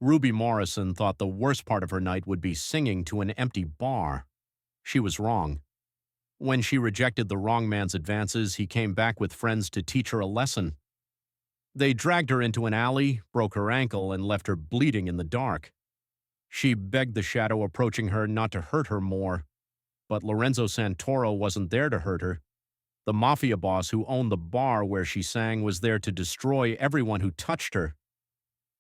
Ruby Morrison thought the worst part of her night would be singing to an empty bar. She was wrong. When she rejected the wrong man's advances, he came back with friends to teach her a lesson. They dragged her into an alley, broke her ankle, and left her bleeding in the dark. She begged the shadow approaching her not to hurt her more, but Lorenzo Santoro wasn't there to hurt her. The Mafia boss who owned the bar where she sang was there to destroy everyone who touched her.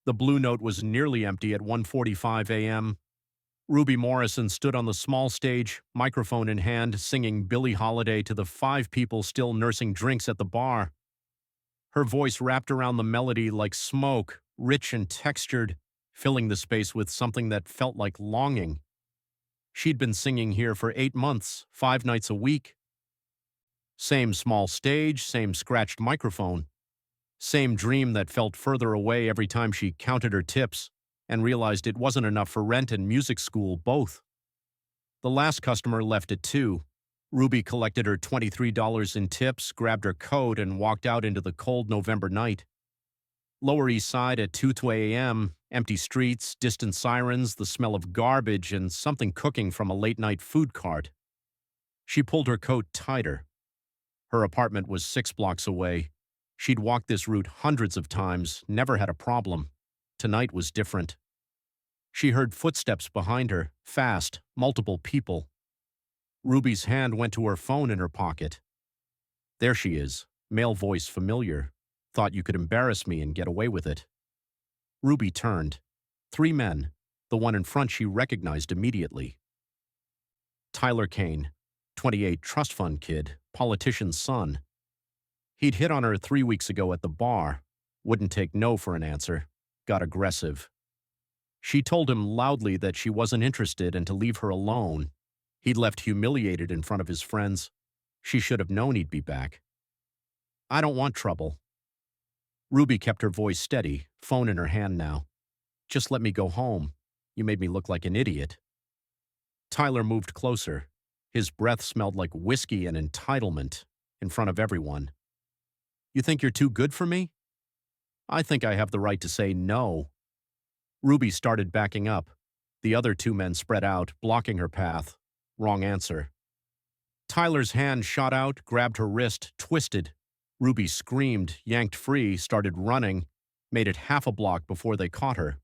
The Blue Note was nearly empty at 1:45 a.m. Ruby Morrison stood on the small stage, microphone in hand, singing Billie Holiday to the 5 people still nursing drinks at the bar. Her voice wrapped around the melody like smoke, rich and textured, filling the space with something that felt like longing. She'd been singing here for 8 months, 5 nights a week. Same small stage, same scratched microphone. Same dream that felt further away every time she counted her tips and realized it wasn't enough for rent and music school both. The last customer left at 2. Ruby collected her $23 in tips, grabbed her coat, and walked out into the cold November night. Lower East Side at 2 a.m., empty streets, distant sirens, the smell of garbage, and something cooking from a late-night food cart. She pulled her coat tighter. Her apartment was 6 blocks away. She'd walked this route hundreds of times, never had a problem. Tonight was different. She heard footsteps behind her, fast, multiple people. Ruby's hand went to her phone in her pocket. There she is, male voice familiar. Thought you could embarrass me and get away with it. Ruby turned. 3 men. The one in front she recognized immediately. Tyler Kane, 28, trust fund kid, politician's son. He'd hit on her 3 weeks ago at the bar. Wouldn't take no for an answer. Got aggressive. She told him loudly that she wasn't interested and to leave her alone. He'd left humiliated in front of his friends. She should have known he'd be back. I don't want trouble. Ruby kept her voice steady, phone in her hand now. Just let me go home. You made me look like an idiot. Tyler moved closer. His breath smelled like whiskey and entitlement, in front of everyone. You think you're too good for me? I think I have the right to say no. Ruby started backing up. The other 2 men spread out, blocking her path. Wrong answer. Tyler's hand shot out, grabbed her wrist, twisted. Ruby screamed, yanked free, started running, made it half a block before they caught her.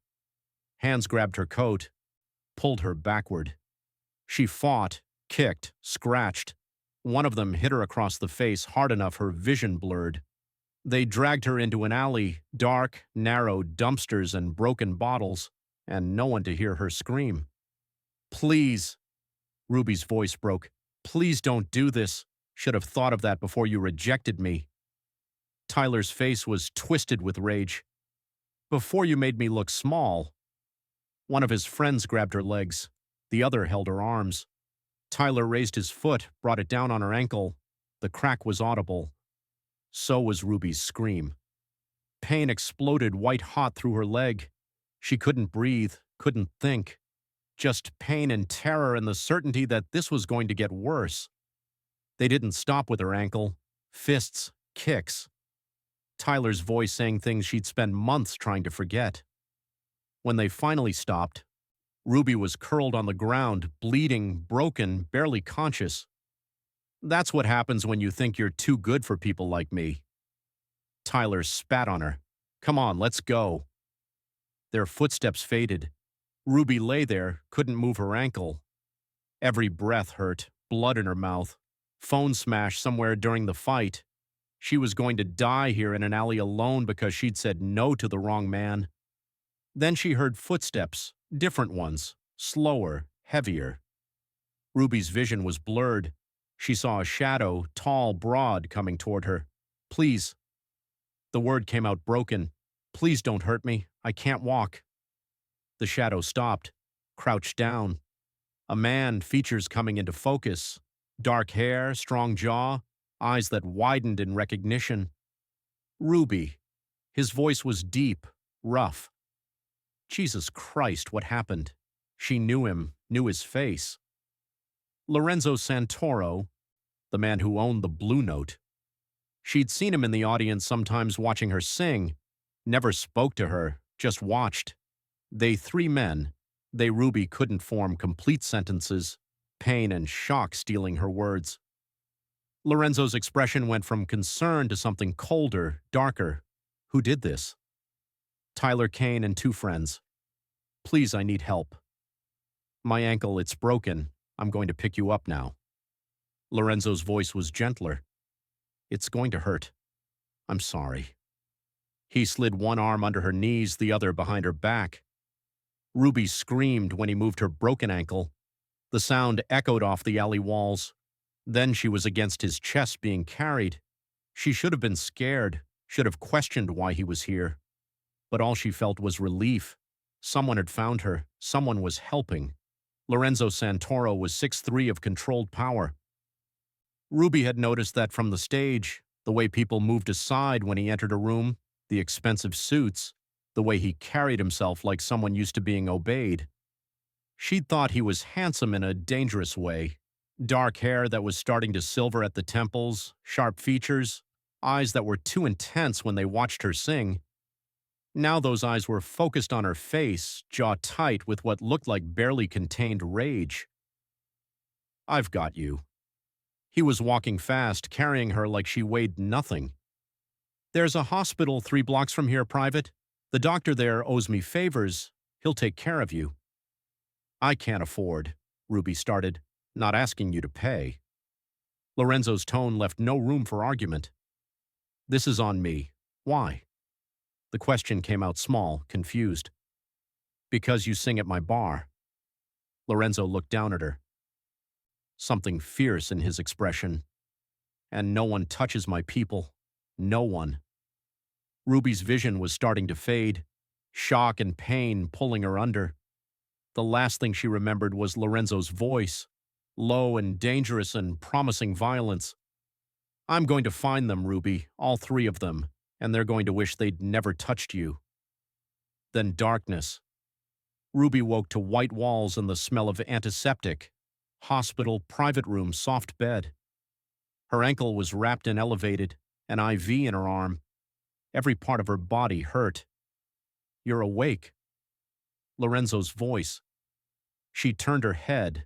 Hands grabbed her coat, pulled her backward. She fought, kicked, scratched. One of them hit her across the face hard enough her vision blurred. They dragged her into an alley, dark, narrow dumpsters and broken bottles, and no one to hear her scream. Please. Ruby's voice broke. Please don't do this. Should have thought of that before you rejected me. Tyler's face was twisted with rage. Before you made me look small. One of his friends grabbed her legs. The other held her arms. Tyler raised his foot, brought it down on her ankle. The crack was audible. So was Ruby's scream. Pain exploded white-hot through her leg. She couldn't breathe, couldn't think. Just pain and terror and the certainty that this was going to get worse. They didn't stop with her ankle. Fists, kicks. Tyler's voice saying things she'd spent months trying to forget. When they finally stopped, Ruby was curled on the ground, bleeding, broken, barely conscious. That's what happens when you think you're too good for people like me. Tyler spat on her. Come on, let's go. Their footsteps faded. Ruby lay there, couldn't move her ankle. Every breath hurt, blood in her mouth. Phone smash somewhere during the fight. She was going to die here in an alley alone because she'd said no to the wrong man. Then she heard footsteps, different ones, slower, heavier. Ruby's vision was blurred. She saw a shadow, tall, broad, coming toward her. Please. The word came out broken. Please don't hurt me. I can't walk. The shadow stopped, crouched down. A man, features coming into focus. Dark hair, strong jaw, eyes that widened in recognition. Ruby. His voice was deep, rough. Jesus Christ, what happened? She knew him, knew his face. Lorenzo Santoro, the man who owned the Blue Note. She'd seen him in the audience sometimes watching her sing, never spoke to her, just watched. They three men. They Ruby couldn't form complete sentences, pain and shock stealing her words. Lorenzo's expression went from concern to something colder, darker. Who did this? Tyler Kane and two friends. Please, I need help. My ankle, it's broken. I'm going to pick you up now. Lorenzo's voice was gentler. It's going to hurt. I'm sorry. He slid one arm under her knees, the other behind her back. Ruby screamed when he moved her broken ankle. The sound echoed off the alley walls. Then she was against his chest being carried. She should have been scared, should have questioned why he was here. But all she felt was relief. Someone had found her. Someone was helping. Lorenzo Santoro was 6'3" of controlled power. Ruby had noticed that from the stage, the way people moved aside when he entered a room, the expensive suits, the way he carried himself like someone used to being obeyed. She'd thought he was handsome in a dangerous way. Dark hair that was starting to silver at the temples, sharp features, eyes that were too intense when they watched her sing. Now those eyes were focused on her face, jaw tight with what looked like barely contained rage. I've got you. He was walking fast, carrying her like she weighed nothing. There's a hospital 3 blocks from here, Private. The doctor there owes me favors. He'll take care of you. I can't afford, Ruby started, not asking you to pay. Lorenzo's tone left no room for argument. This is on me. Why? The question came out small, confused. Because you sing at my bar. Lorenzo looked down at her. Something fierce in his expression. And no one touches my people. No one. Ruby's vision was starting to fade, shock and pain pulling her under. The last thing she remembered was Lorenzo's voice, low and dangerous and promising violence. I'm going to find them, Ruby, all 3 of them, and they're going to wish they'd never touched you. Then darkness. Ruby woke to white walls and the smell of antiseptic, hospital, private room, soft bed. Her ankle was wrapped and elevated, an IV in her arm. Every part of her body hurt. You're awake. Lorenzo's voice. She turned her head.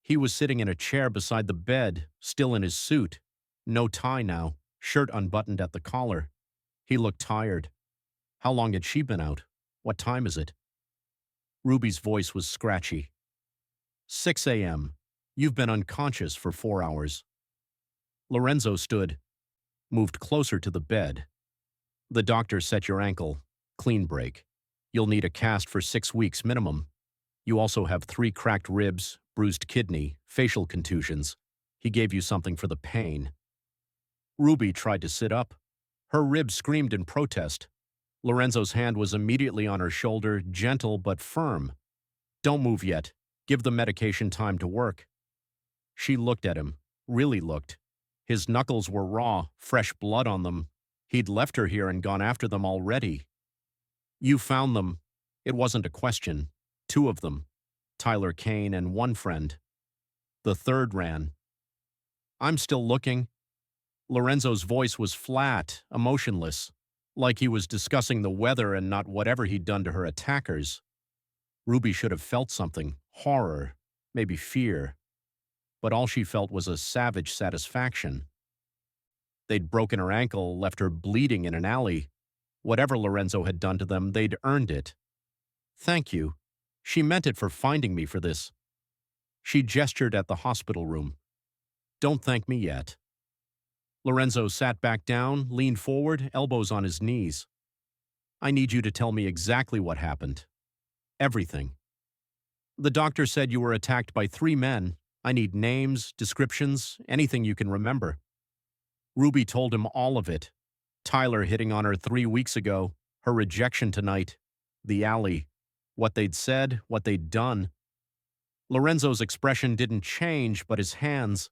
He was sitting in a chair beside the bed, still in his suit. No tie now, shirt unbuttoned at the collar. He looked tired. How long had she been out? What time is it? Ruby's voice was scratchy. 6 a.m. You've been unconscious for 4 hours. Lorenzo stood, moved closer to the bed. The doctor set your ankle. Clean break. You'll need a cast for 6 weeks minimum. You also have 3 cracked ribs, bruised kidney, facial contusions. He gave you something for the pain. Ruby tried to sit up. Her ribs screamed in protest. Lorenzo's hand was immediately on her shoulder, gentle but firm. Don't move yet. Give the medication time to work. She looked at him, really looked. His knuckles were raw, fresh blood on them. He'd left her here and gone after them already. You found them. It wasn't a question. 2 of them. Tyler Kane and 1 friend. The 3rd ran. I'm still looking. Lorenzo's voice was flat, emotionless, like he was discussing the weather and not whatever he'd done to her attackers. Ruby should have felt something, horror, maybe fear. But all she felt was a savage satisfaction. They'd broken her ankle, left her bleeding in an alley. Whatever Lorenzo had done to them, they'd earned it. Thank you. She meant it for finding me for this. She gestured at the hospital room. Don't thank me yet. Lorenzo sat back down, leaned forward, elbows on his knees. I need you to tell me exactly what happened. Everything. The doctor said you were attacked by 3 men. I need names, descriptions, anything you can remember. Ruby told him all of it. Tyler hitting on her 3 weeks ago, her rejection tonight, the alley, what they'd said, what they'd done. Lorenzo's expression didn't change, but his hands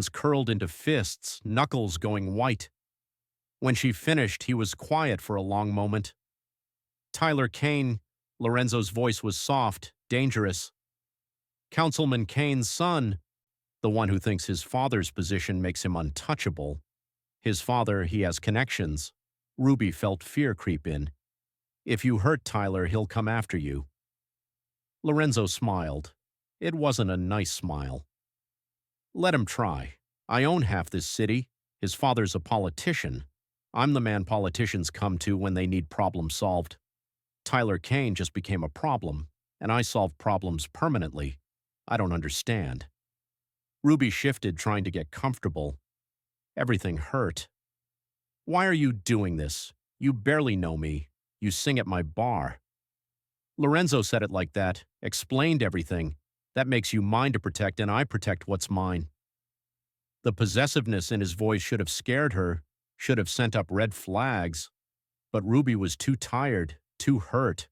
curled into fists, knuckles going white. When she finished, he was quiet for a long moment. Tyler Kane, Lorenzo's voice was soft, dangerous. Councilman Kane's son, the one who thinks his father's position makes him untouchable. His father, he has connections. Ruby felt fear creep in. If you hurt Tyler, he'll come after you. Lorenzo smiled. It wasn't a nice smile. Let him try. I own half this city. His father's a politician. I'm the man politicians come to when they need problems solved. Tyler Kane just became a problem, and I solve problems permanently. I don't understand. Ruby shifted, trying to get comfortable. Everything hurt. Why are you doing this? You barely know me. You sing at my bar. Lorenzo said it like that, explained everything. That makes you mine to protect, and I protect what's mine. The possessiveness in his voice should have scared her, should have sent up red flags. But Ruby was too tired, too hurt.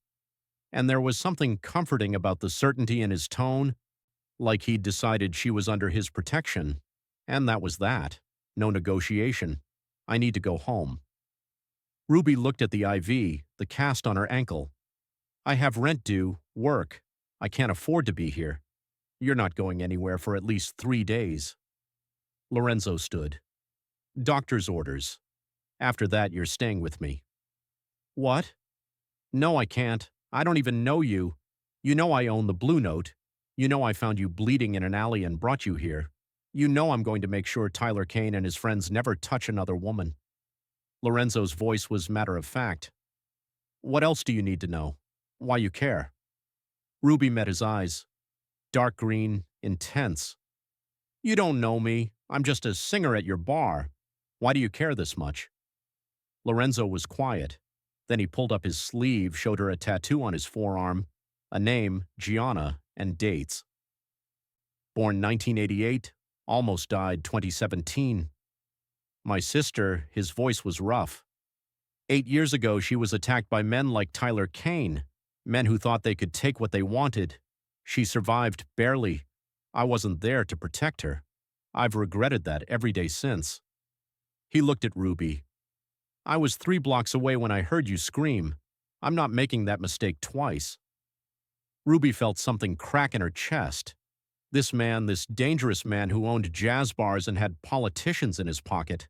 And there was something comforting about the certainty in his tone, like he'd decided she was under his protection. And that was that. No negotiation. I need to go home. Ruby looked at the IV, the cast on her ankle. I have rent due, work. I can't afford to be here. You're not going anywhere for at least 3 days. Lorenzo stood. Doctor's orders. After that, you're staying with me. What? No, I can't. I don't even know you. You know I own the Blue Note. You know I found you bleeding in an alley and brought you here. You know I'm going to make sure Tyler Kane and his friends never touch another woman. Lorenzo's voice was matter of fact. What else do you need to know? Why you care? Ruby met his eyes. Dark green, intense. You don't know me. I'm just a singer at your bar. Why do you care this much? Lorenzo was quiet. Then he pulled up his sleeve, showed her a tattoo on his forearm, a name, Gianna, and dates. Born 1988, almost died 2017. My sister, his voice was rough. 8 years ago, she was attacked by men like Tyler Kane, men who thought they could take what they wanted. She survived barely. I wasn't there to protect her. I've regretted that every day since. He looked at Ruby. I was 3 blocks away when I heard you scream. I'm not making that mistake twice. Ruby felt something crack in her chest. This man, this dangerous man who owned jazz bars and had politicians in his pocket.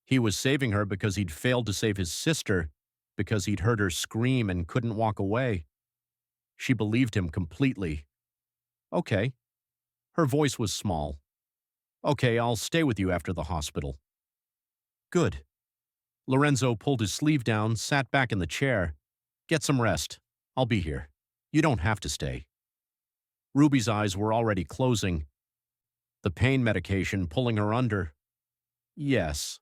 He was saving her because he'd failed to save his sister, because he'd heard her scream and couldn't walk away. She believed him completely. Okay. Her voice was small. Okay, I'll stay with you after the hospital. Good. Lorenzo pulled his sleeve down, sat back in the chair. Get some rest. I'll be here. You don't have to stay. Ruby's eyes were already closing. The pain medication pulling her under. Yes.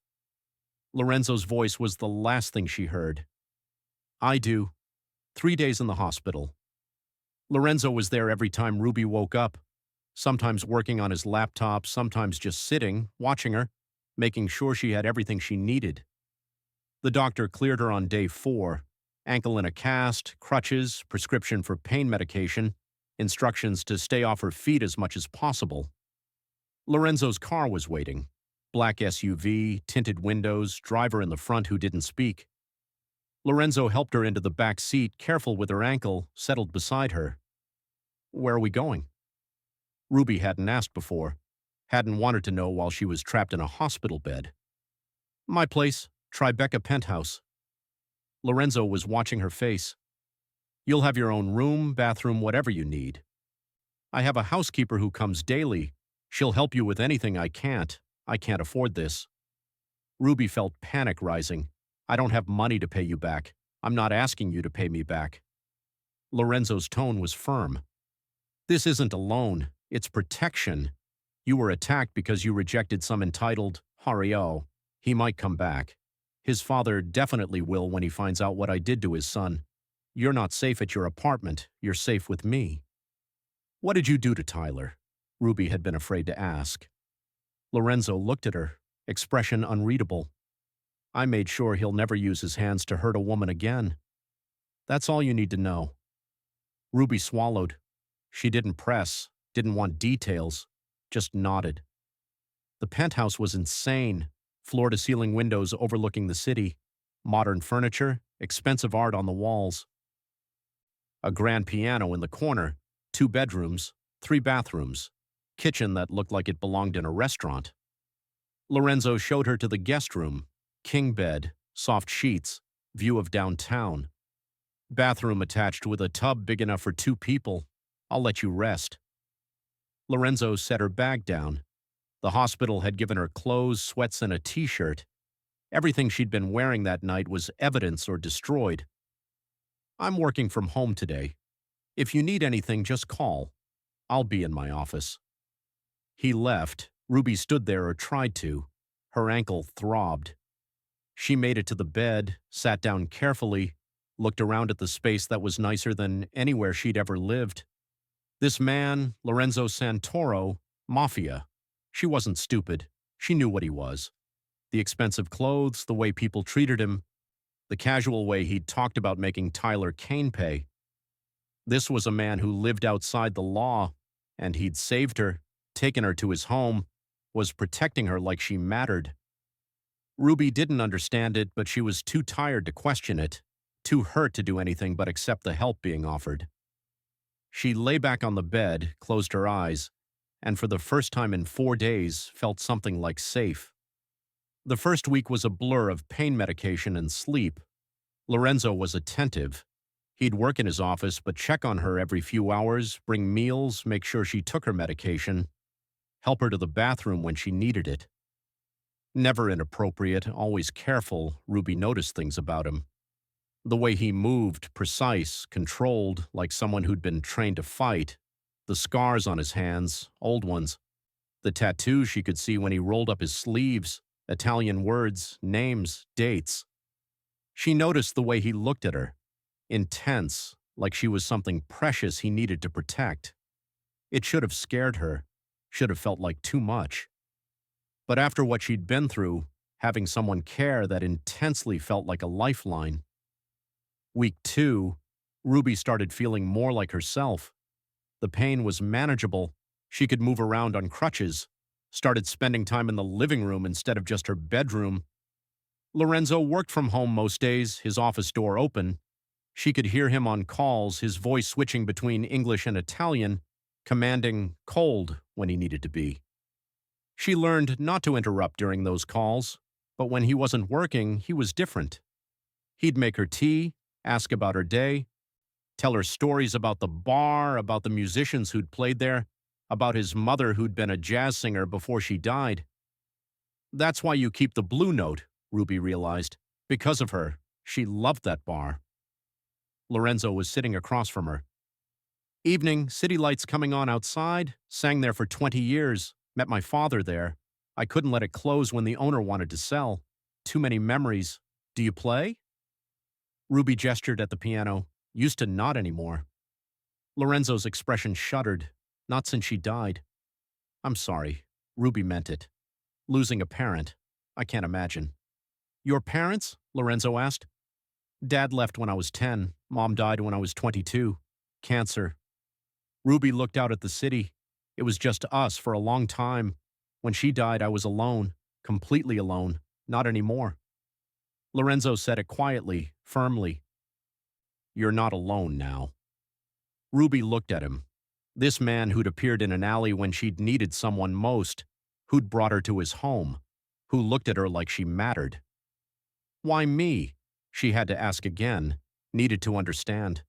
Lorenzo's voice was the last thing she heard. I do. 3 days in the hospital. Lorenzo was there every time Ruby woke up, sometimes working on his laptop, sometimes just sitting, watching her, making sure she had everything she needed. The doctor cleared her on day 4, ankle in a cast, crutches, prescription for pain medication, instructions to stay off her feet as much as possible. Lorenzo's car was waiting. Black SUV, tinted windows, driver in the front who didn't speak. Lorenzo helped her into the back seat, careful with her ankle, settled beside her. Where are we going? Ruby hadn't asked before, hadn't wanted to know while she was trapped in a hospital bed. My place, Tribeca Penthouse. Lorenzo was watching her face. You'll have your own room, bathroom, whatever you need. I have a housekeeper who comes daily. She'll help you with anything I can't. I can't afford this. Ruby felt panic rising. I don't have money to pay you back. I'm not asking you to pay me back. Lorenzo's tone was firm. This isn't a loan. It's protection. You were attacked because you rejected some entitled Hario. He might come back. His father definitely will when he finds out what I did to his son. You're not safe at your apartment. You're safe with me. What did you do to Tyler? Ruby had been afraid to ask. Lorenzo looked at her, expression unreadable. I made sure he'll never use his hands to hurt a woman again. That's all you need to know. Ruby swallowed. She didn't press, didn't want details, just nodded. The penthouse was insane. Floor-to-ceiling windows overlooking the city. Modern furniture, expensive art on the walls. A grand piano in the corner, 2 bedrooms, 3 bathrooms. Kitchen that looked like it belonged in a restaurant. Lorenzo showed her to the guest room. King bed, soft sheets, view of downtown. Bathroom attached with a tub big enough for 2 people. I'll let you rest. Lorenzo set her bag down. The hospital had given her clothes, sweats, and a t-shirt. Everything she'd been wearing that night was evidence or destroyed. I'm working from home today. If you need anything, just call. I'll be in my office. He left. Ruby stood there or tried to. Her ankle throbbed. She made it to the bed, sat down carefully, looked around at the space that was nicer than anywhere she'd ever lived. This man, Lorenzo Santoro, Mafia. She wasn't stupid. She knew what he was. The expensive clothes, the way people treated him, the casual way he'd talked about making Tyler Kane pay. This was a man who lived outside the law, and he'd saved her, taken her to his home, was protecting her like she mattered. Ruby didn't understand it, but she was too tired to question it, too hurt to do anything but accept the help being offered. She lay back on the bed, closed her eyes, and for the first time in 4 days felt something like safe. The first week was a blur of pain medication and sleep. Lorenzo was attentive. He'd work in his office but check on her every few hours, bring meals, make sure she took her medication, help her to the bathroom when she needed it. Never inappropriate, always careful, Ruby noticed things about him. The way he moved, precise, controlled, like someone who'd been trained to fight. The scars on his hands, old ones. The tattoos she could see when he rolled up his sleeves, Italian words, names, dates. She noticed the way he looked at her. Intense, like she was something precious he needed to protect. It should have scared her, should have felt like too much. But after what she'd been through, having someone care that intensely felt like a lifeline. Week 2, Ruby started feeling more like herself. The pain was manageable. She could move around on crutches, started spending time in the living room instead of just her bedroom. Lorenzo worked from home most days, his office door open. She could hear him on calls, his voice switching between English and Italian, commanding cold when he needed to be. She learned not to interrupt during those calls, but when he wasn't working, he was different. He'd make her tea, ask about her day, tell her stories about the bar, about the musicians who'd played there, about his mother who'd been a jazz singer before she died. That's why you keep the Blue Note, Ruby realized. Because of her, she loved that bar. Lorenzo was sitting across from her. Evening, city lights coming on outside, sang there for 20 years, met my father there. I couldn't let it close when the owner wanted to sell. Too many memories. Do you play? Ruby gestured at the piano, used to not anymore. Lorenzo's expression shuddered. Not since she died. I'm sorry. Ruby meant it. Losing a parent. I can't imagine. Your parents? Lorenzo asked. Dad left when I was 10. Mom died when I was 22. Cancer. Ruby looked out at the city. It was just us for a long time. When she died, I was alone. Completely alone. Not anymore. Lorenzo said it quietly, firmly. You're not alone now. Ruby looked at him. This man who'd appeared in an alley when she'd needed someone most, who'd brought her to his home, who looked at her like she mattered. Why me? She had to ask again, needed to understand.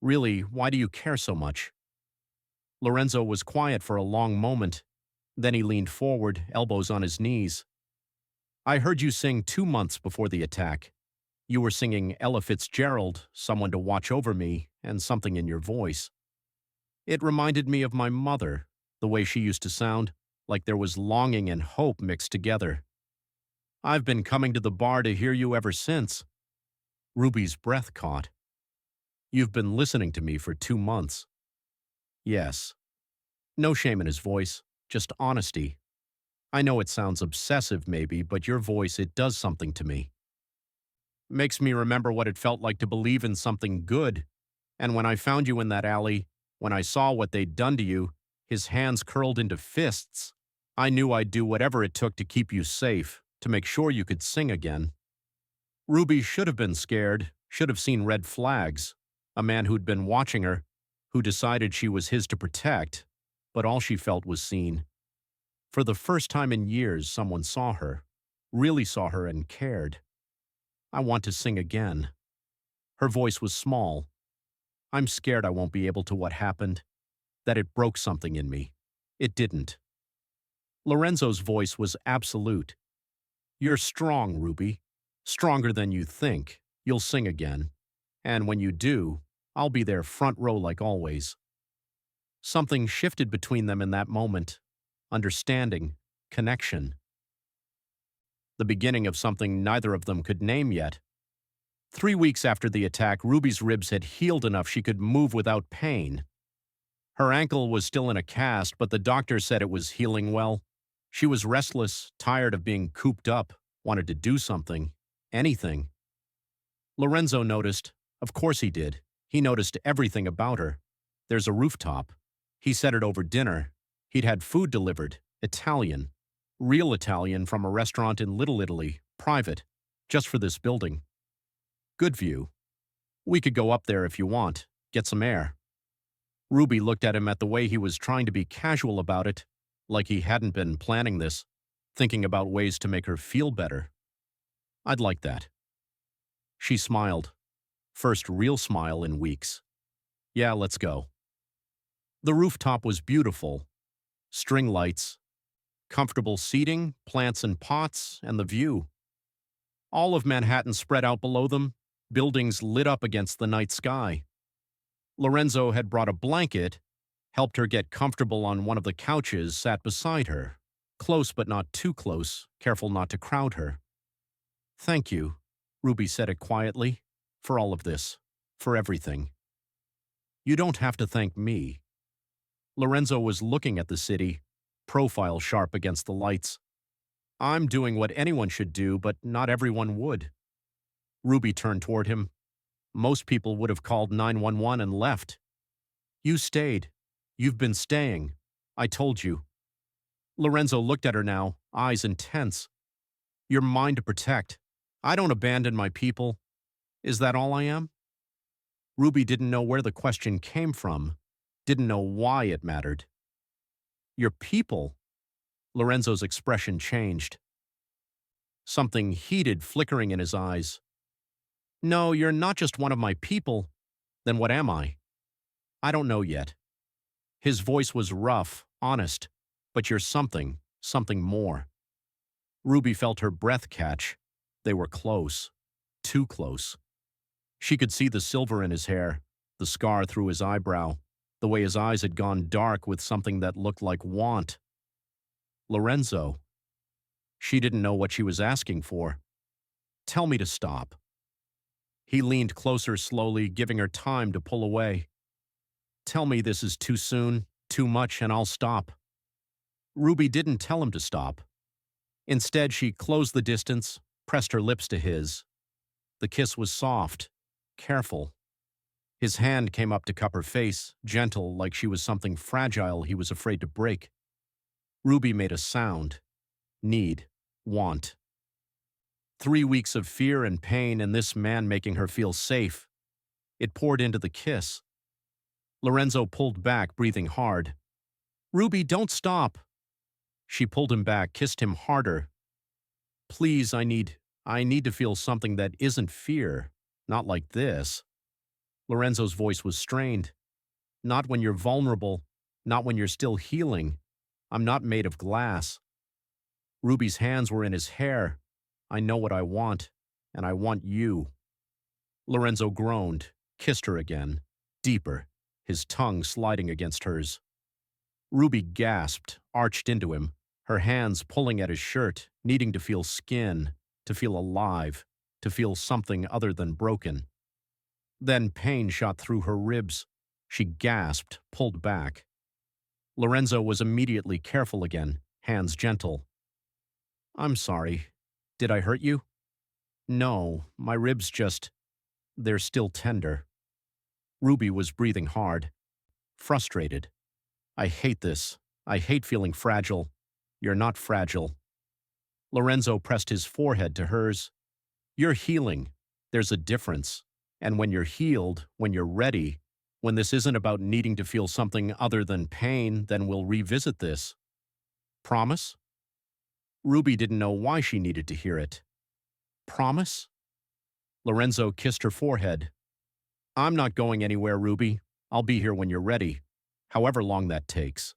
Really, why do you care so much? Lorenzo was quiet for a long moment. Then he leaned forward, elbows on his knees. I heard you sing 2 months before the attack. You were singing Ella Fitzgerald, Someone to Watch Over Me, and something in your voice. It reminded me of my mother, the way she used to sound, like there was longing and hope mixed together. I've been coming to the bar to hear you ever since. Ruby's breath caught. You've been listening to me for 2 months. Yes. No shame in his voice, just honesty. I know it sounds obsessive maybe, but your voice, it does something to me. Makes me remember what it felt like to believe in something good. And when I found you in that alley, when I saw what they'd done to you, his hands curled into fists, I knew I'd do whatever it took to keep you safe, to make sure you could sing again. Ruby should have been scared, should have seen red flags, a man who'd been watching her, who decided she was his to protect, but all she felt was seen. For the first time in years, someone saw her, really saw her and cared. I want to sing again. Her voice was small. I'm scared I won't be able to what happened, that it broke something in me. It didn't. Lorenzo's voice was absolute. You're strong, Ruby. Stronger than you think. You'll sing again. And when you do, I'll be there front row like always. Something shifted between them in that moment. Understanding. Connection. The beginning of something neither of them could name yet. 3 weeks after the attack, Ruby's ribs had healed enough she could move without pain. Her ankle was still in a cast, but the doctor said it was healing well. She was restless, tired of being cooped up, wanted to do something, anything. Lorenzo noticed. Of course he did. He noticed everything about her. There's a rooftop. He said it over dinner. He'd had food delivered, Italian. Real Italian from a restaurant in Little Italy, private, just for this building. Good view. We could go up there if you want, get some air. Ruby looked at him at the way he was trying to be casual about it, like he hadn't been planning this, thinking about ways to make her feel better. I'd like that. She smiled. First real smile in weeks. Yeah, let's go. The rooftop was beautiful. String lights, comfortable seating, plants in pots, and the view. All of Manhattan spread out below them, buildings lit up against the night sky. Lorenzo had brought a blanket, helped her get comfortable on one of the couches, sat beside her. Close but not too close, careful not to crowd her. Thank you, Ruby said it quietly, for all of this, for everything. You don't have to thank me. Lorenzo was looking at the city, profile sharp against the lights. I'm doing what anyone should do, but not everyone would. Ruby turned toward him. Most people would have called 911 and left. You stayed. You've been staying. I told you. Lorenzo looked at her now, eyes intense. You're mine to protect. I don't abandon my people. Is that all I am? Ruby didn't know where the question came from, didn't know why it mattered. Your people? Lorenzo's expression changed. Something heated flickering in his eyes. No, you're not just one of my people. Then what am I? I don't know yet. His voice was rough, honest, but you're something more. Ruby felt her breath catch. They were close, too close. She could see the silver in his hair, the scar through his eyebrow, the way his eyes had gone dark with something that looked like want. Lorenzo. She didn't know what she was asking for. Tell me to stop. He leaned closer slowly, giving her time to pull away. Tell me this is too soon, too much, and I'll stop. Ruby didn't tell him to stop. Instead, she closed the distance, pressed her lips to his. The kiss was soft, careful. His hand came up to cup her face, gentle, like she was something fragile he was afraid to break. Ruby made a sound. Need. Want. 3 weeks of fear and pain and this man making her feel safe. It poured into the kiss. Lorenzo pulled back, breathing hard. Ruby, don't stop. She pulled him back, kissed him harder. Please, I need to feel something that isn't fear. Not like this. Lorenzo's voice was strained. Not when you're vulnerable. Not when you're still healing. I'm not made of glass. Ruby's hands were in his hair. I know what I want, and I want you. Lorenzo groaned, kissed her again, deeper, his tongue sliding against hers. Ruby gasped, arched into him, her hands pulling at his shirt, needing to feel skin, to feel alive, to feel something other than broken. Then pain shot through her ribs. She gasped, pulled back. Lorenzo was immediately careful again, hands gentle. I'm sorry. Did I hurt you? No, my ribs they're still tender. Ruby was breathing hard, frustrated. I hate this. I hate feeling fragile. You're not fragile. Lorenzo pressed his forehead to hers. You're healing. There's a difference. And when you're healed, when you're ready, when this isn't about needing to feel something other than pain, then we'll revisit this. Promise? Ruby didn't know why she needed to hear it. Promise? Lorenzo kissed her forehead, I'm not going anywhere, Ruby. I'll be here when you're ready, however long that takes.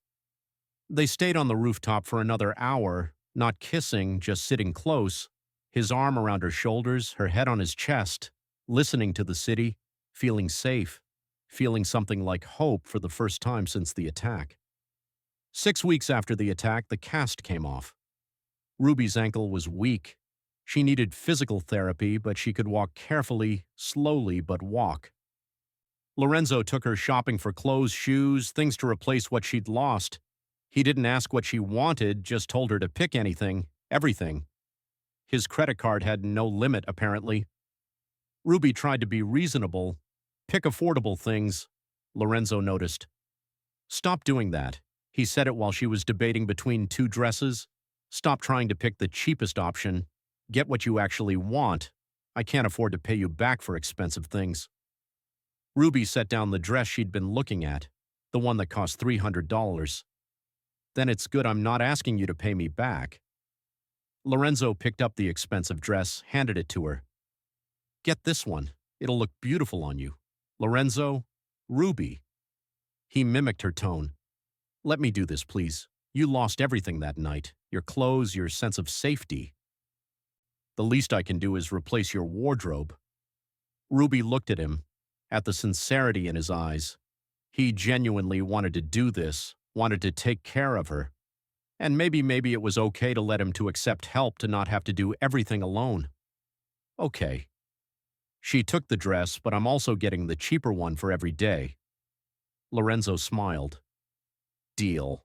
They stayed on the rooftop for another hour, not kissing, just sitting close, his arm around her shoulders, her head on his chest, listening to the city, feeling safe, feeling something like hope for the first time since the attack. 6 weeks after the attack, the cast came off. Ruby's ankle was weak. She needed physical therapy, but she could walk carefully, slowly, but walk. Lorenzo took her shopping for clothes, shoes, things to replace what she'd lost. He didn't ask what she wanted, just told her to pick anything, everything. His credit card had no limit, apparently. Ruby tried to be reasonable, pick affordable things. Lorenzo noticed. Stop doing that. He said it while she was debating between two dresses. Stop trying to pick the cheapest option. Get what you actually want. I can't afford to pay you back for expensive things. Ruby set down the dress she'd been looking at, the one that cost $300. Then it's good I'm not asking you to pay me back. Lorenzo picked up the expensive dress, handed it to her. Get this one. It'll look beautiful on you. Lorenzo, Ruby. He mimicked her tone. Let me do this, please. You lost everything that night. Your clothes, your sense of safety. The least I can do is replace your wardrobe. Ruby looked at him, at the sincerity in his eyes. He genuinely wanted to do this, wanted to take care of her. And maybe it was okay to let him to accept help, to not have to do everything alone. Okay. She took the dress, but I'm also getting the cheaper one for every day. Lorenzo smiled. Deal.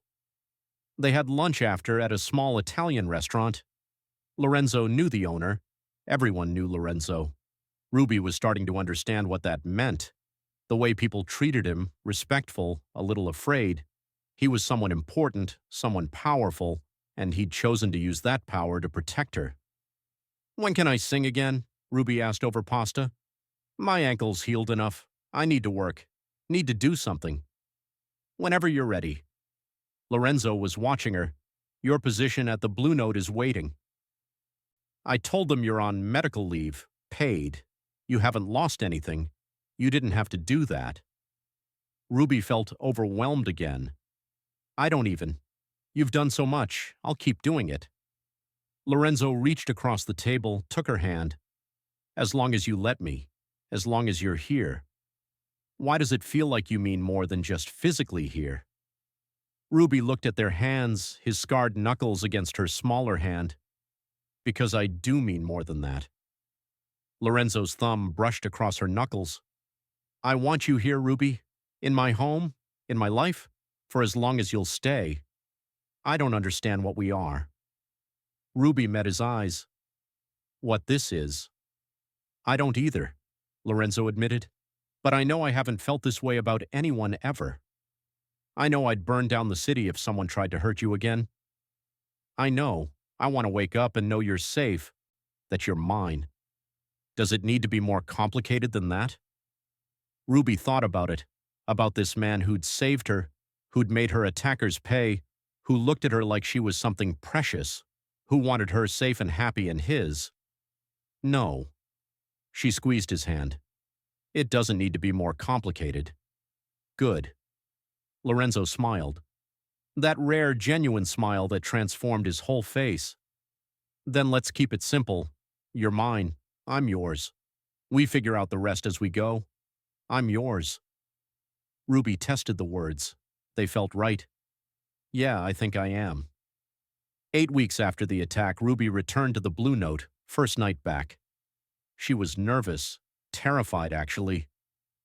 They had lunch after at a small Italian restaurant. Lorenzo knew the owner. Everyone knew Lorenzo. Ruby was starting to understand what that meant. The way people treated him, respectful, a little afraid. He was someone important, someone powerful, and he'd chosen to use that power to protect her. When can I sing again? Ruby asked over pasta. My ankle's healed enough. I need to work. Need to do something. Whenever you're ready. Lorenzo was watching her. Your position at the Blue Note is waiting. I told them you're on medical leave, paid. You haven't lost anything. You didn't have to do that. Ruby felt overwhelmed again. I don't even. You've done so much. I'll keep doing it. Lorenzo reached across the table, took her hand. As long as you let me. As long as you're here. Why does it feel like you mean more than just physically here? Ruby looked at their hands, his scarred knuckles against her smaller hand. Because I do mean more than that. Lorenzo's thumb brushed across her knuckles. I want you here, Ruby. In my home, in my life, for as long as you'll stay. I don't understand what we are. Ruby met his eyes. What this is. I don't either, Lorenzo admitted. But I know I haven't felt this way about anyone ever. I know I'd burn down the city if someone tried to hurt you again. I know. I want to wake up and know you're safe, that you're mine. Does it need to be more complicated than that? Ruby thought about it, about this man who'd saved her, who'd made her attackers pay, who looked at her like she was something precious, who wanted her safe and happy in his. No. She squeezed his hand. It doesn't need to be more complicated. Good. Lorenzo smiled. That rare, genuine smile that transformed his whole face. Then let's keep it simple. You're mine. I'm yours. We figure out the rest as we go. I'm yours. Ruby tested the words. They felt right. Yeah, I think I am. 8 weeks after the attack, Ruby returned to the Blue Note, first night back. She was nervous, terrified actually.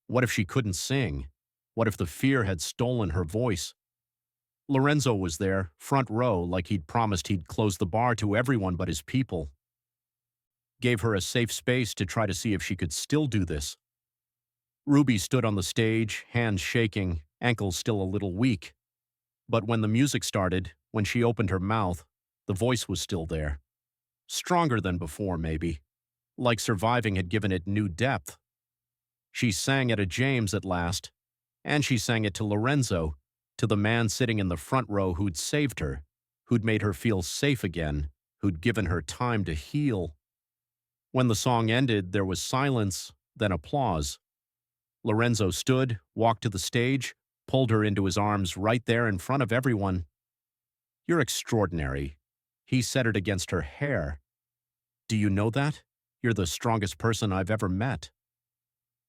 What if she couldn't sing? What if the fear had stolen her voice? Lorenzo was there, front row, like he'd promised he'd close the bar to everyone but his people. Gave her a safe space to try to see if she could still do this. Ruby stood on the stage, hands shaking, ankles still a little weak. But when the music started, when she opened her mouth, the voice was still there. Stronger than before, maybe. Like surviving had given it new depth. She sang it at James at last, and she sang it to Lorenzo, to the man sitting in the front row who'd saved her, who'd made her feel safe again, who'd given her time to heal. When the song ended, there was silence, then applause. Lorenzo stood, walked to the stage, pulled her into his arms right there in front of everyone. "You're extraordinary." He said it against her hair. "Do you know that? You're the strongest person I've ever met."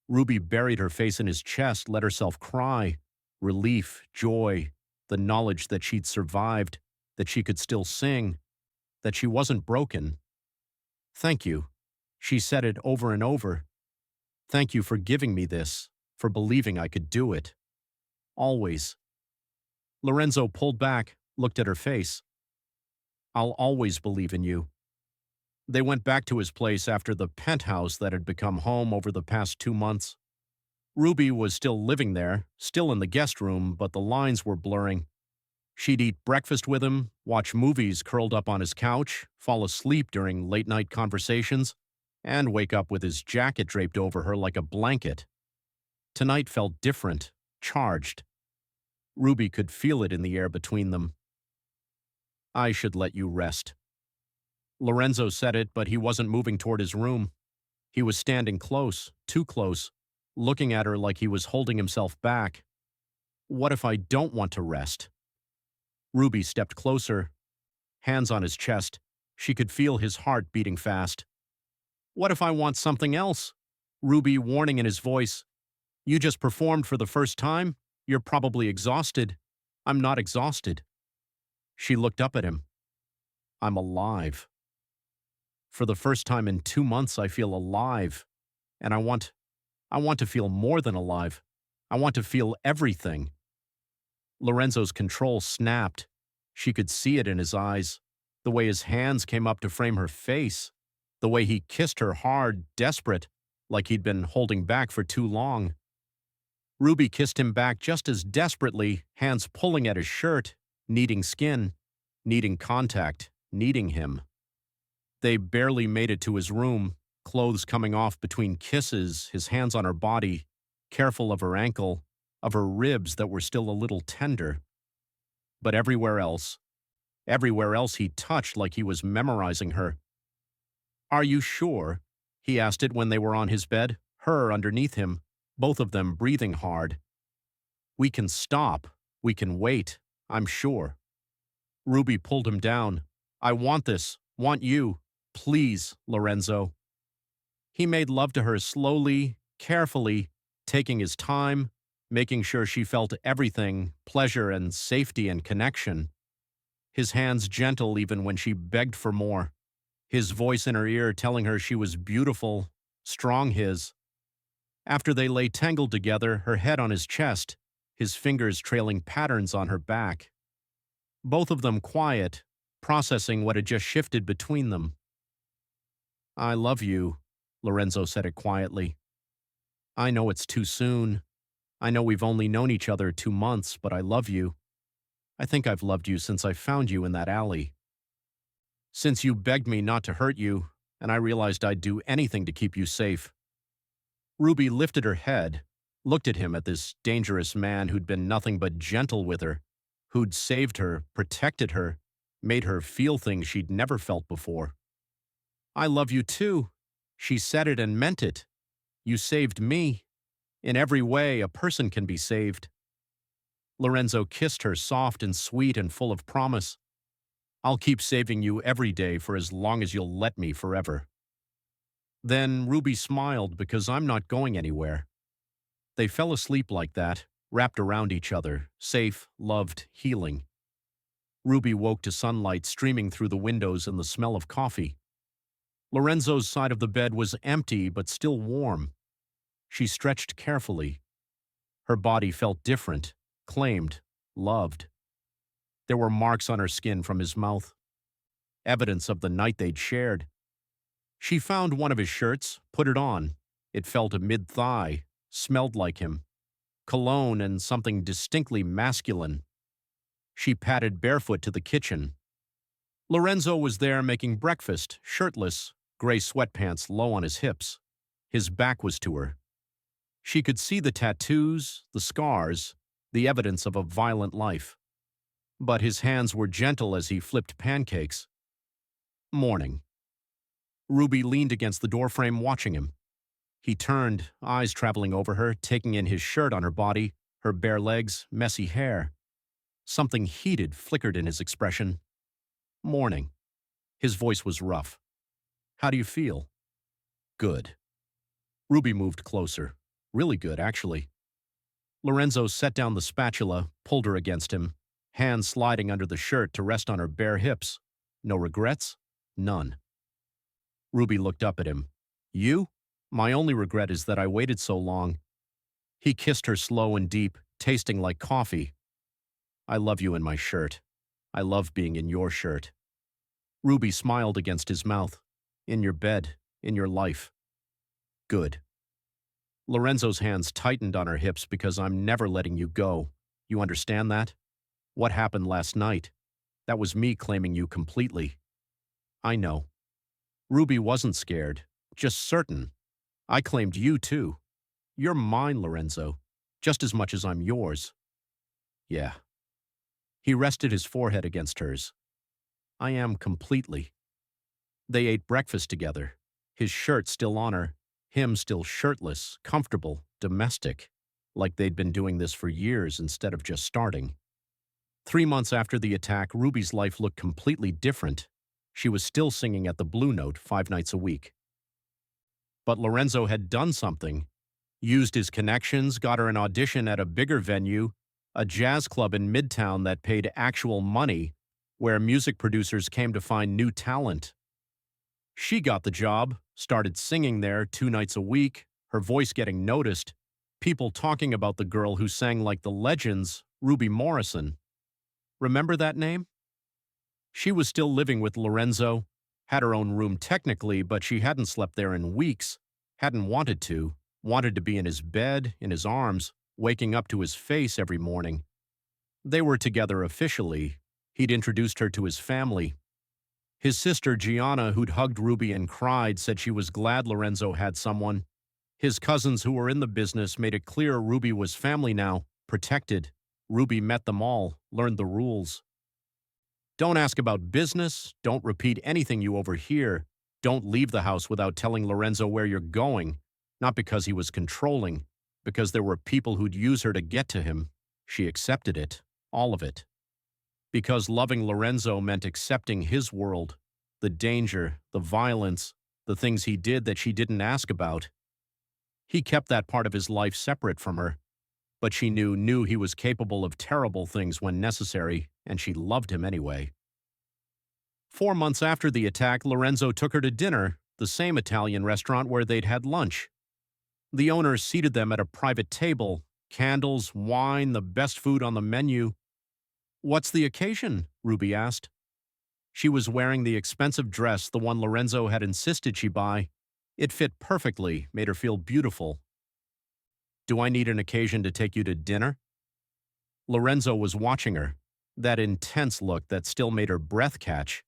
Ruby buried her face in his chest, let herself cry. Relief, joy, the knowledge that she'd survived, that she could still sing, that she wasn't broken. "Thank you." She said it over and over. "Thank you for giving me this, for believing I could do it. Always." Lorenzo pulled back, looked at her face. "I'll always believe in you." They went back to his place after the penthouse that had become home over the past 2 months. Ruby was still living there, still in the guest room, but the lines were blurring. She'd eat breakfast with him, watch movies curled up on his couch, fall asleep during late-night conversations, and wake up with his jacket draped over her like a blanket. Tonight felt different, charged. Ruby could feel it in the air between them. "I should let you rest." Lorenzo said it, but he wasn't moving toward his room. He was standing close, too close, looking at her like he was holding himself back. "What if I don't want to rest?" Ruby stepped closer, hands on his chest. She could feel his heart beating fast. "What if I want something else?" Ruby warning in his voice. "You just performed for the first time. You're probably exhausted." "I'm not exhausted." She looked up at him. "I'm alive. For the first time in 2 months, I feel alive. And I want to feel more than alive. I want to feel everything." Lorenzo's control snapped. She could see it in his eyes, the way his hands came up to frame her face, the way he kissed her hard, desperate, like he'd been holding back for too long. Ruby kissed him back just as desperately, hands pulling at his shirt, needing skin, needing contact, needing him. They barely made it to his room, clothes coming off between kisses, his hands on her body, careful of her ankle, of her ribs that were still a little tender. But everywhere else he touched like he was memorizing her. "Are you sure?" He asked it when they were on his bed, her underneath him, both of them breathing hard. "We can stop. We can wait. I'm sure." Ruby pulled him down. "I want this. Want you. Please, Lorenzo." He made love to her slowly, carefully, taking his time, making sure she felt everything, pleasure and safety and connection. His hands gentle even when she begged for more. His voice in her ear telling her she was beautiful, strong his. After they lay tangled together, her head on his chest, his fingers trailing patterns on her back. Both of them quiet, processing what had just shifted between them. "I love you," Lorenzo said it quietly. "I know it's too soon. I know we've only known each other 2 months, but I love you. I think I've loved you since I found you in that alley. Since you begged me not to hurt you, and I realized I'd do anything to keep you safe." Ruby lifted her head, looked at him, at this dangerous man who'd been nothing but gentle with her, who'd saved her, protected her, made her feel things she'd never felt before. "I love you too." She said it and meant it. "You saved me. In every way, a person can be saved." Lorenzo kissed her, soft and sweet and full of promise. "I'll keep saving you every day for as long as you'll let me forever." Then Ruby smiled, "Because I'm not going anywhere." They fell asleep like that, wrapped around each other, safe, loved, healing. Ruby woke to sunlight streaming through the windows and the smell of coffee. Lorenzo's side of the bed was empty but still warm. She stretched carefully. Her body felt different, claimed, loved. There were marks on her skin from his mouth, evidence of the night they'd shared. She found one of his shirts, put it on. It felt a mid-thigh, smelled like him. Cologne and something distinctly masculine. She padded barefoot to the kitchen. Lorenzo was there making breakfast, shirtless, gray sweatpants low on his hips. His back was to her. She could see the tattoos, the scars, the evidence of a violent life. But his hands were gentle as he flipped pancakes. Morning. Ruby leaned against the doorframe watching him. He turned, eyes traveling over her, taking in his shirt on her body, her bare legs, messy hair. Something heated flickered in his expression. Morning. His voice was rough. How do you feel? Good. Ruby moved closer. Really good, actually. Lorenzo set down the spatula, pulled her against him, hands sliding under the shirt to rest on her bare hips. No regrets? None. Ruby looked up at him. You? My only regret is that I waited so long. He kissed her slow and deep, tasting like coffee. I love you in my shirt. I love being in your shirt. Ruby smiled against his mouth. In your bed, in your life. Good. Lorenzo's hands tightened on her hips because I'm never letting you go. You understand that? What happened last night? That was me claiming you completely. I know. Ruby wasn't scared, just certain. I claimed you too. You're mine, Lorenzo, just as much as I'm yours. Yeah. He rested his forehead against hers. I am completely. They ate breakfast together, his shirt still on her, him still shirtless, comfortable, domestic, like they'd been doing this for years instead of just starting. 3 months after the attack, Ruby's life looked completely different. She was still singing at the Blue Note 5 nights a week. But Lorenzo had done something. Used his connections, got her an audition at a bigger venue, a jazz club in Midtown that paid actual money, where music producers came to find new talent. She got the job, started singing there 2 nights a week, her voice getting noticed, people talking about the girl who sang like the legends, Ruby Morrison. Remember that name? She was still living with Lorenzo, had her own room technically, but she hadn't slept there in weeks, hadn't wanted to be in his bed, in his arms, waking up to his face every morning. They were together officially. He'd introduced her to his family. His sister Gianna, who'd hugged Ruby and cried, said she was glad Lorenzo had someone. His cousins who were in the business made it clear Ruby was family now, protected. Ruby met them all, learned the rules. Don't ask about business, don't repeat anything you overhear, don't leave the house without telling Lorenzo where you're going, not because he was controlling, because there were people who'd use her to get to him. She accepted it, all of it. Because loving Lorenzo meant accepting his world, the danger, the violence, the things he did that she didn't ask about. He kept that part of his life separate from her, but she knew he was capable of terrible things when necessary, and she loved him anyway. 4 months after the attack, Lorenzo took her to dinner, the same Italian restaurant where they'd had lunch. The owner seated them at a private table, candles, wine, the best food on the menu. What's the occasion? Ruby asked. She was wearing the expensive dress, the one Lorenzo had insisted she buy. It fit perfectly, made her feel beautiful. Do I need an occasion to take you to dinner? Lorenzo was watching her, that intense look that still made her breath catch.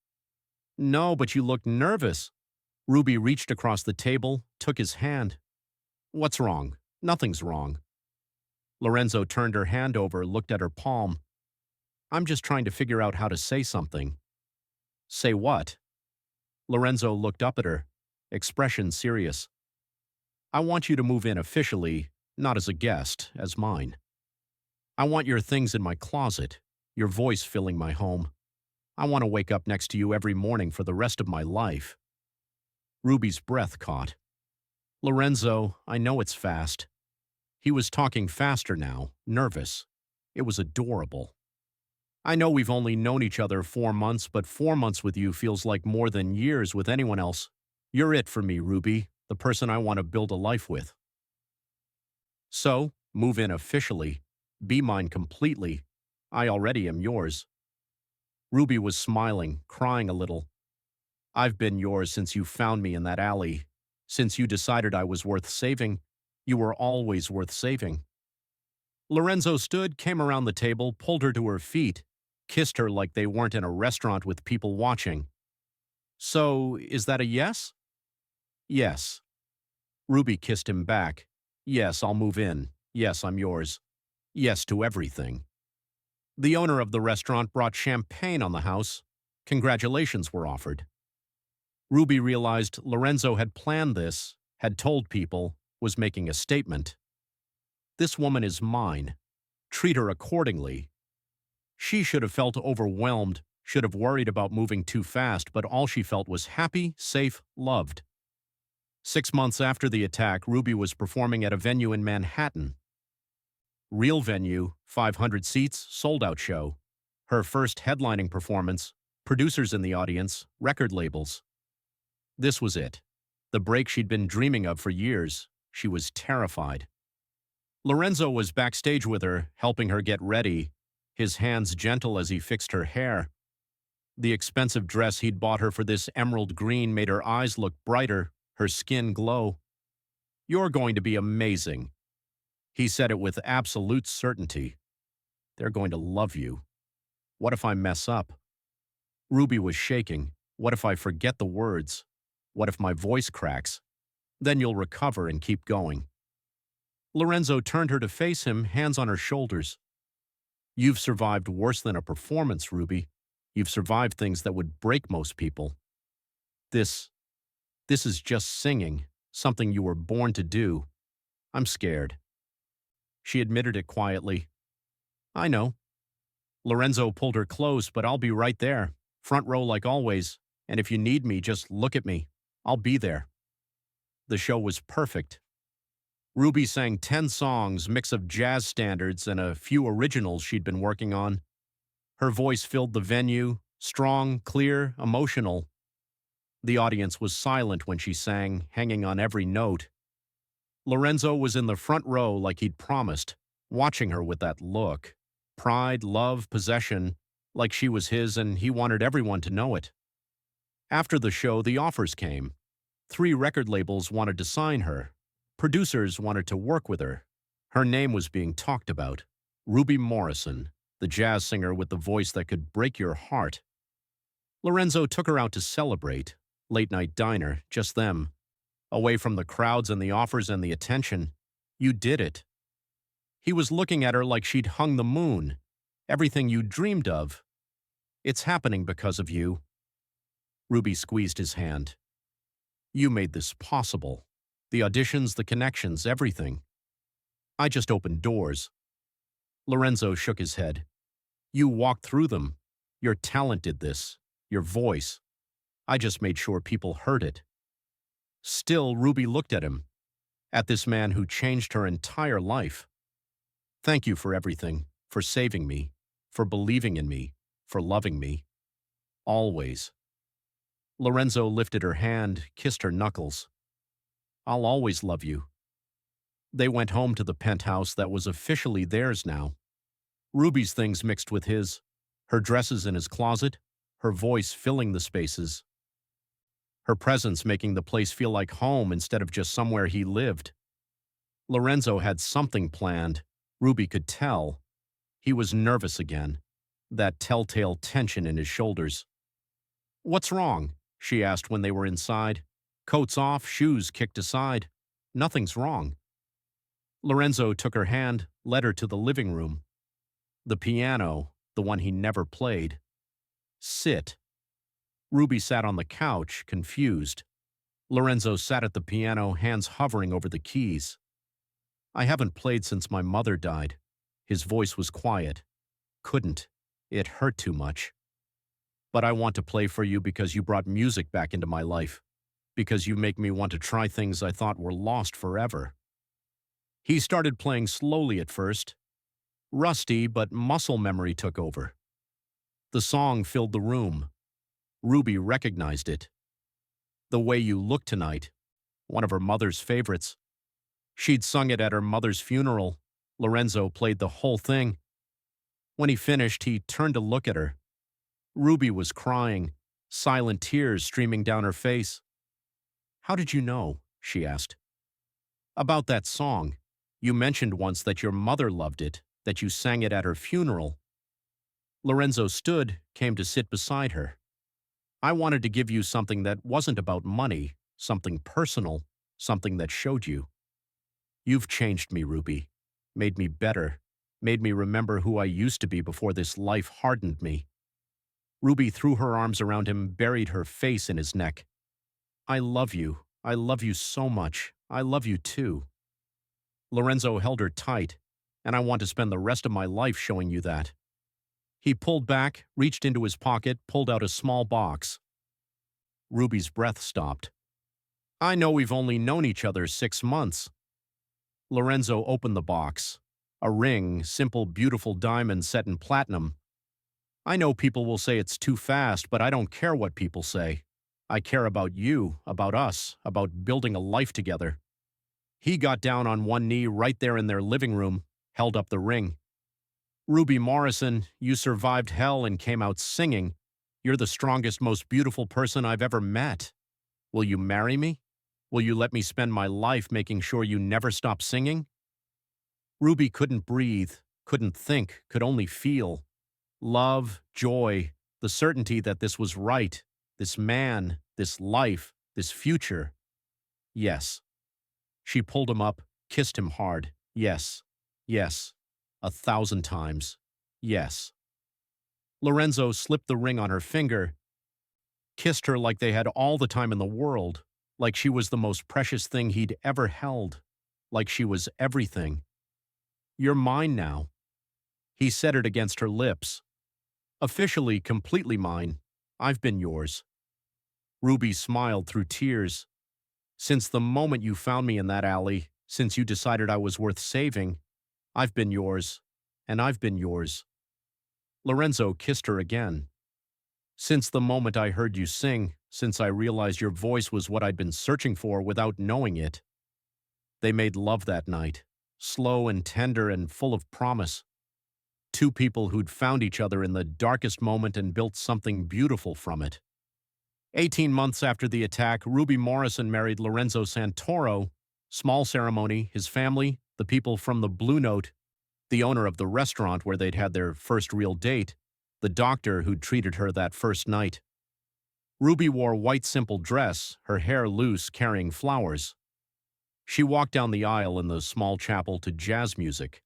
No, but you look nervous. Ruby reached across the table, took his hand. What's wrong? Nothing's wrong. Lorenzo turned her hand over, looked at her palm. I'm just trying to figure out how to say something. Say what? Lorenzo looked up at her, expression serious. I want you to move in officially, not as a guest, as mine. I want your things in my closet, your voice filling my home. I want to wake up next to you every morning for the rest of my life. Ruby's breath caught. Lorenzo, I know it's fast. He was talking faster now, nervous. It was adorable. I know we've only known each other 4 months, but 4 months with you feels like more than years with anyone else. You're it for me, Ruby, the person I want to build a life with. So, move in officially. Be mine completely. I already am yours. Ruby was smiling, crying a little. I've been yours since you found me in that alley. Since you decided I was worth saving. You were always worth saving. Lorenzo stood, came around the table, pulled her to her feet, kissed her like they weren't in a restaurant with people watching. So, is that a yes? Yes. Ruby kissed him back. Yes, I'll move in. Yes, I'm yours. Yes to everything. The owner of the restaurant brought champagne on the house. Congratulations were offered. Ruby realized Lorenzo had planned this, had told people, was making a statement. This woman is mine. Treat her accordingly. She should have felt overwhelmed, should have worried about moving too fast, but all she felt was happy, safe, loved. 6 months after the attack, Ruby was performing at a venue in Manhattan. Real venue, 500 seats, sold-out show. Her first headlining performance, producers in the audience, record labels. This was it. The break she'd been dreaming of for years. She was terrified. Lorenzo was backstage with her, helping her get ready, his hands gentle as he fixed her hair. The expensive dress he'd bought her for this emerald green made her eyes look brighter, her skin glow. "You're going to be amazing." He said it with absolute certainty. "They're going to love you. What if I mess up?" Ruby was shaking. "What if I forget the words? What if my voice cracks? Then you'll recover and keep going." Lorenzo turned her to face him, hands on her shoulders. "You've survived worse than a performance, Ruby. You've survived things that would break most people. This is just singing, something you were born to do. I'm scared." She admitted it quietly. "I know." Lorenzo pulled her close, "But I'll be right there, front row like always, and if you need me, just look at me. I'll be there." The show was perfect. Ruby sang 10 songs, mix of jazz standards and a few originals she'd been working on. Her voice filled the venue, strong, clear, emotional. The audience was silent when she sang, hanging on every note. Lorenzo was in the front row like he'd promised, watching her with that look. Pride, love, possession, like she was his and he wanted everyone to know it. After the show, the offers came. 3 record labels wanted to sign her. Producers wanted to work with her. Her name was being talked about. Ruby Morrison, the jazz singer with the voice that could break your heart. Lorenzo took her out to celebrate. Late-night diner, just them. Away from the crowds and the offers and the attention. You did it. He was looking at her like she'd hung the moon. Everything you dreamed of. It's happening because of you. Ruby squeezed his hand. You made this possible. The auditions, the connections, everything. I just opened doors. Lorenzo shook his head. You walked through them. Your talent did this. Your voice. I just made sure people heard it. Still, Ruby looked at him. At this man who changed her entire life. Thank you for everything. For saving me. For believing in me. For loving me. Always. Lorenzo lifted her hand, kissed her knuckles. I'll always love you. They went home to the penthouse that was officially theirs now. Ruby's things mixed with his, her dresses in his closet, her voice filling the spaces. Her presence making the place feel like home instead of just somewhere he lived. Lorenzo had something planned. Ruby could tell. He was nervous again, that telltale tension in his shoulders. What's wrong? She asked when they were inside. Coats off, shoes kicked aside. Nothing's wrong. Lorenzo took her hand, led her to the living room. The piano, the one he never played. Sit. Ruby sat on the couch, confused. Lorenzo sat at the piano, hands hovering over the keys. I haven't played since my mother died. His voice was quiet. Couldn't. It hurt too much. But I want to play for you because you brought music back into my life. Because you make me want to try things I thought were lost forever. He started playing slowly at first. Rusty, but muscle memory took over. The song filled the room. Ruby recognized it. The Way You Look Tonight, one of her mother's favorites. She'd sung it at her mother's funeral. Lorenzo played the whole thing. When he finished, he turned to look at her. Ruby was crying, silent tears streaming down her face. How did you know? She asked. About that song. You mentioned once that your mother loved it, that you sang it at her funeral. Lorenzo stood, came to sit beside her. I wanted to give you something that wasn't about money, something personal, something that showed you. You've changed me, Ruby, made me better, made me remember who I used to be before this life hardened me. Ruby threw her arms around him, buried her face in his neck. I love you so much. I love you too. Lorenzo held her tight, and I want to spend the rest of my life showing you that. He pulled back, reached into his pocket, pulled out a small box. Ruby's breath stopped. I know we've only known each other 6 months. Lorenzo opened the box. A ring, simple, beautiful diamond set in platinum. I know people will say it's too fast, but I don't care what people say. I care about you, about us, about building a life together. He got down on one knee right there in their living room, held up the ring. Ruby Morrison, you survived hell and came out singing. You're the strongest, most beautiful person I've ever met. Will you marry me? Will you let me spend my life making sure you never stop singing? Ruby couldn't breathe, couldn't think, could only feel. Love, joy, the certainty that this was right, this man, this life, this future. Yes. She pulled him up, kissed him hard. Yes. Yes. 1,000 times. Yes. Lorenzo slipped the ring on her finger, kissed her like they had all the time in the world, like she was the most precious thing he'd ever held, like she was everything. You're mine now. He said it against her lips. Officially, completely mine. I've been yours. Ruby smiled through tears. Since the moment you found me in that alley, since you decided I was worth saving, I've been yours, and I've been yours. Lorenzo kissed her again. Since the moment I heard you sing, since I realized your voice was what I'd been searching for without knowing it. They made love that night, slow and tender and full of promise. Two people who'd found each other in the darkest moment and built something beautiful from it. 18 months after the attack, Ruby Morrison married Lorenzo Santoro. Small ceremony, his family, the people from the Blue Note, the owner of the restaurant where they'd had their first real date, the doctor who'd treated her that first night. Ruby wore a white simple dress, her hair loose, carrying flowers. She walked down the aisle in the small chapel to jazz music.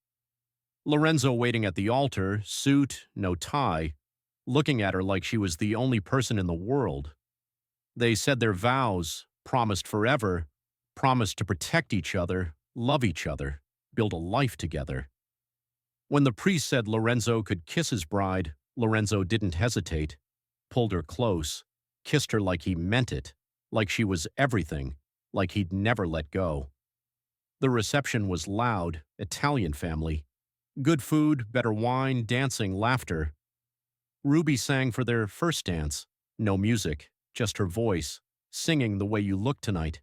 Lorenzo waiting at the altar, suit, no tie, looking at her like she was the only person in the world. They said their vows, promised forever, promised to protect each other, love each other, build a life together. When the priest said Lorenzo could kiss his bride, Lorenzo didn't hesitate, pulled her close, kissed her like he meant it, like she was everything, like he'd never let go. The reception was loud, Italian family. Good food, better wine, dancing, laughter. Ruby sang for their first dance. No music, just her voice, singing the way you look tonight.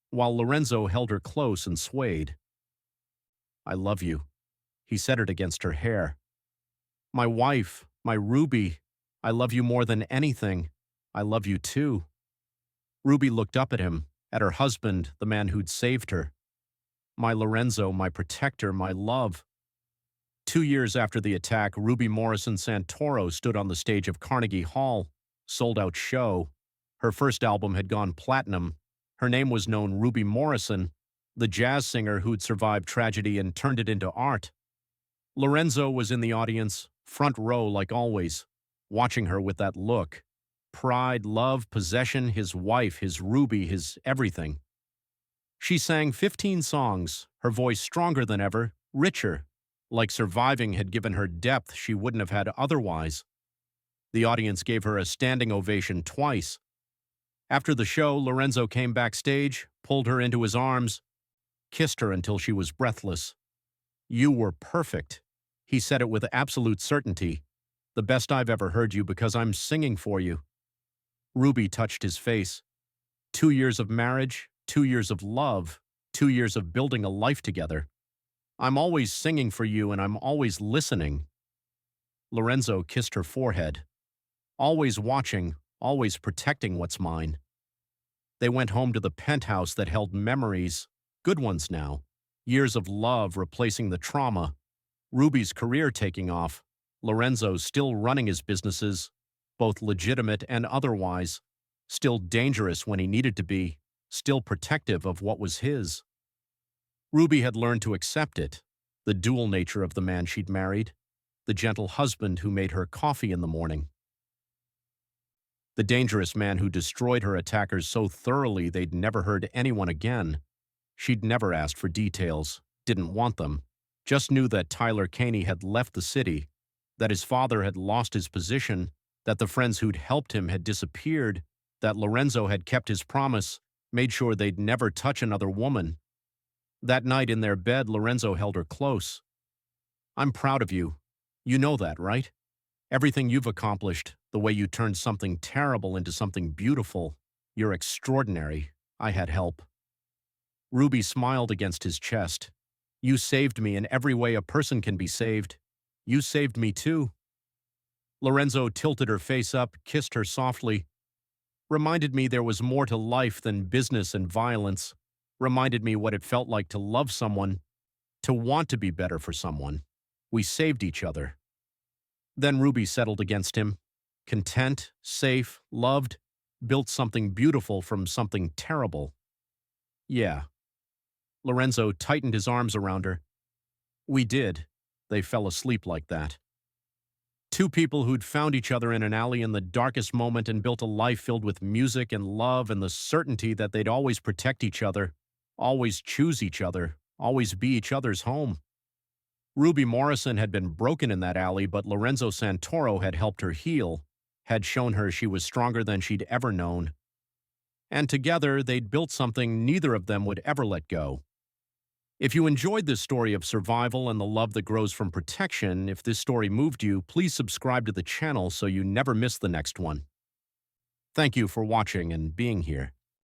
While Lorenzo held her close and swayed. I love you. He said it against her hair. My wife, my Ruby, I love you more than anything. I love you too. Ruby looked up at him, at her husband, the man who'd saved her. My Lorenzo, my protector, my love. 2 years after the attack, Ruby Morrison Santoro stood on the stage of Carnegie Hall, sold-out show. Her first album had gone platinum. Her name was known Ruby Morrison, the jazz singer who'd survived tragedy and turned it into art. Lorenzo was in the audience, front row like always, watching her with that look. Pride, love, possession, his wife, his Ruby, his everything. She sang 15 songs, her voice stronger than ever, richer, like surviving had given her depth she wouldn't have had otherwise. The audience gave her a standing ovation twice. After the show, Lorenzo came backstage, pulled her into his arms, kissed her until she was breathless. You were perfect. He said it with absolute certainty. The best I've ever heard you because I'm singing for you. Ruby touched his face. 2 years of marriage, 2 years of love, 2 years of building a life together. I'm always singing for you and I'm always listening. Lorenzo kissed her forehead. Always watching, always protecting what's mine. They went home to the penthouse that held memories, good ones now. Years of love replacing the trauma. Ruby's career taking off. Lorenzo still running his businesses, both legitimate and otherwise. Still dangerous when he needed to be. Still protective of what was his. Ruby had learned to accept it, the dual nature of the man she'd married, the gentle husband who made her coffee in the morning, the dangerous man who destroyed her attackers so thoroughly they'd never heard anyone again, She'd never asked for details, didn't want them, just knew that Tyler Caney had left the city, that his father had lost his position, that the friends who'd helped him had disappeared, that Lorenzo had kept his promise, made sure they'd never touch another woman. That night in their bed, Lorenzo held her close. "I'm proud of you. You know that, right? Everything you've accomplished, the way you turned something terrible into something beautiful. You're extraordinary. I had help." Ruby smiled against his chest. "You saved me in every way a person can be saved. You saved me too." Lorenzo tilted her face up, kissed her softly, reminded me there was more to life than business and violence, reminded me what it felt like to love someone, to want to be better for someone. We saved each other. Then Ruby settled against him, content, safe, loved, built something beautiful from something terrible. Yeah. Lorenzo tightened his arms around her. We did. They fell asleep like that. Two people who'd found each other in an alley in the darkest moment and built a life filled with music and love and the certainty that they'd always protect each other, always choose each other, always be each other's home. Ruby Morrison had been broken in that alley, but Lorenzo Santoro had helped her heal, had shown her she was stronger than she'd ever known. And together, they'd built something neither of them would ever let go. If you enjoyed this story of survival and the love that grows from protection, if this story moved you, please subscribe to the channel so you never miss the next one. Thank you for watching and being here.